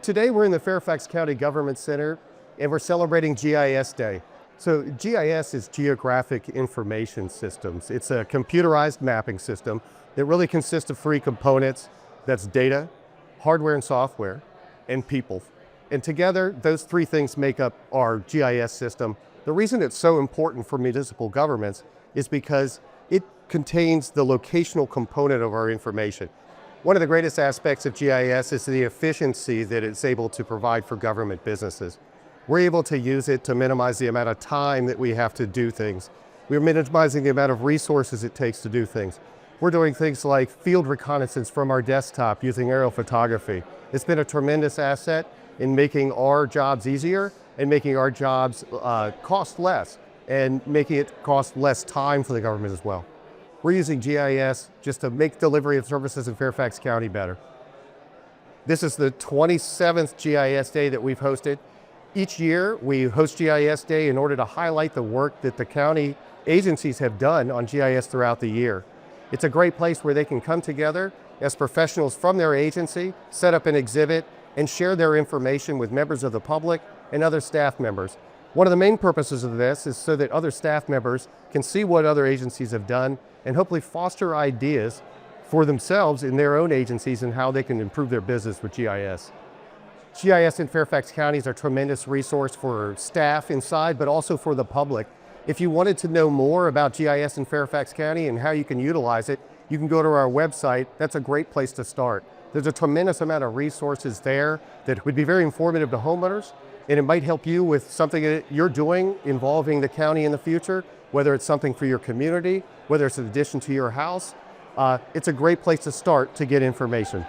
Today we're in the Fairfax County Government Center and we're celebrating GIS Day. So GIS is Geographic Information Systems. It's a computerized mapping system that really consists of three components. That's data, hardware and software, and people. And together, those three things make up our GIS system. The reason it's so important for municipal governments is because it contains the locational component of our information. One of the greatest aspects of GIS is the efficiency that it's able to provide for government businesses. We're able to use it to minimize the amount of time that we have to do things. We're minimizing the amount of resources it takes to do things. We're doing things like field reconnaissance from our desktop using aerial photography. It's been a tremendous asset in making our jobs easier and making our jobs cost less and making it cost less time for the government as well. We're using GIS just to make delivery of services in Fairfax County better. This is the 27th GIS Day that we've hosted. Each year we host GIS Day in order to highlight the work that the county agencies have done on GIS throughout the year. It's a great place where they can come together as professionals from their agency, set up an exhibit, and share their information with members of the public and other staff members. One of the main purposes of this is so that other staff members can see what other agencies have done and hopefully foster ideas for themselves in their own agencies and how they can improve their business with GIS. GIS in Fairfax County is a tremendous resource for staff inside, but also for the public. If you wanted to know more about GIS in Fairfax County and how you can utilize it, you can go to our website. That's a great place to start. There's a tremendous amount of resources there that would be very informative to homeowners, and it might help you with something that you're doing involving the county in the future, whether it's something for your community, whether it's an addition to your house. It's a great place to start to get information.